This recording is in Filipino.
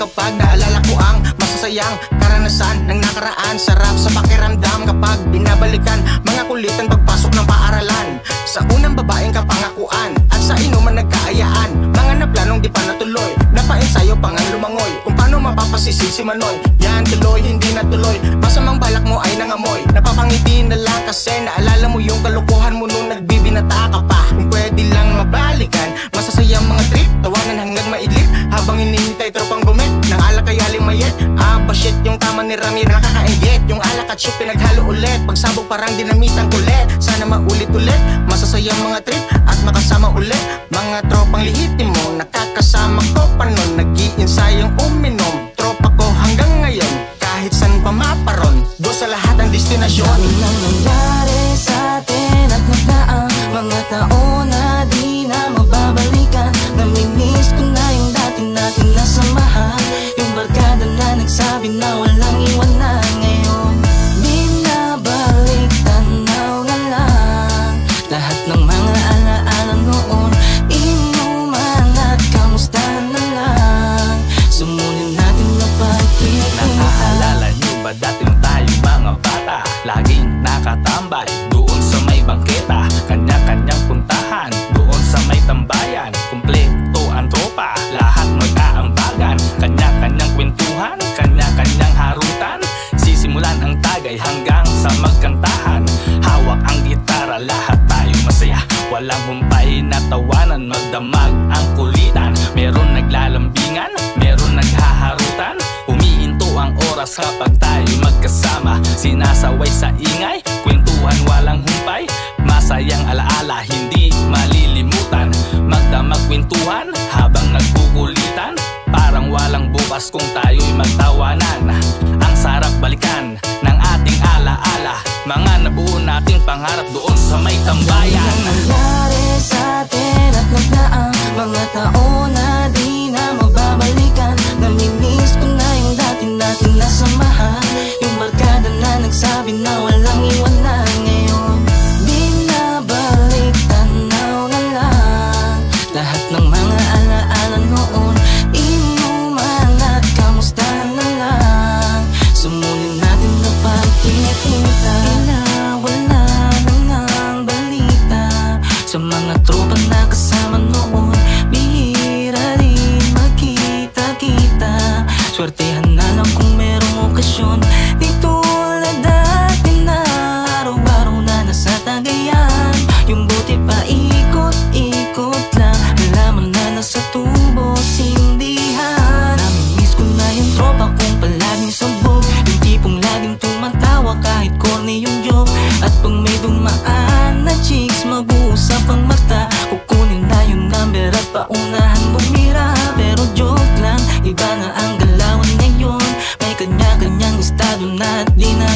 kapag naalala ko ang masasayang karanasan ng nakaraan. Sarap sa pakiramdam kapag binabalikan mga kulitan pagpasok ng paaralan. Sa unang babaeng kapangakuan at sa inuman nagkaayaan, mga naplanong di pa natuloy, napaensayo pang ang lumangoy kung paano mapapasisi si Manoy. Yan tuloy, hindi natuloy, masamang balak mo ay nangamoy. Napapangiti na lang kasi naalala mo yung kalokohan mo nung nagbibinata ka pa. Kung pwede lang mabalikan, masasayang mga trip, tawanan hanggang maidlip habang hinihintay tropang gumit ng alak kay Alimayet. Shit, yung tama ni Rami nakakainggit, yung alak at shit pinaghalo ulit, pagsabog parang dinamitang kulit. Sana maulit-ulit, masasayang mga trip at makasama ulit mga tropang lihitimo. Nakakasama ko pa nun, nag-iinsayong uminom. Tropa ko hanggang ngayon, kahit san pa maparon, go sa lahat ang destinasyon. Dami nang nangyari sa atin at nagdaang mga taon na di na mababalikan. Namimiss ko na yung dati natin nasamahan, yung barkada na nagsabi na walang iwanan. Ngayon binabalik tanaw na lang lahat ng mga alaala noon. Inuman at kamusta na lang, sumunin natin na pagkikita. Naaalala niyo ba dati tayong mga bata, laging nakatambay doon sa may bangketa, kanya-kanyang puntahan doon sa may tambayan. Kumpleto ang tropa, lahat mag-aambagan, kanya-kanyang kwentuhan, kanya-kanyang harutan. Sisimulan ang tagay hanggang sa magkantahan, hawak ang gitara, lahat tayo masaya. Walang humpay na tawanan, magdamag ang kulitan. Meron naglalambingan, meron naghaharutan, humihinto ang oras kapag tayo magkasama. Sinasaway sa ingay, kwentuhan walang humpay, masayang alaala hindi malilimutan. Magdamag kwentuhan habang nagkukulitan, parang walang bukas kung tayo'y magtawanan. Ang sarap balikan ng ating alaala, mga nabuo nating pangarap doon sa may tambayan. Nangyari sa atin at nagdaang mga taon na di na mababalikan. Namimiss ko na yung dati natin nasamahan, yung barkada na nagsabi na walang iwanan. Ngayon binabalik tanaw na lang lahat ng mga alaala noon. Inuman at kamusta na lang, sumunin natin na pagkikita. Wala nang balita sa mga tropa na kasama noon. Bihira rin magkita-kita, swertehan na lang kung merong okasyon. Di tulad dati na araw-araw na nasa Tagayan, yung buti pa ikot-ikot lang, alaman na nasa tubo sindihan. Namimiss ko na yung tropa kong palaging sabog, yung tipong laging tumatawa kahit corny yung joke. At pag may dumaan na chicks, mag-uusap ang mata, kukunin na yung number at paunahan bumira. Pero joke lang, iba na ang galawan ngayon, may kanya-kanyang estado na at di na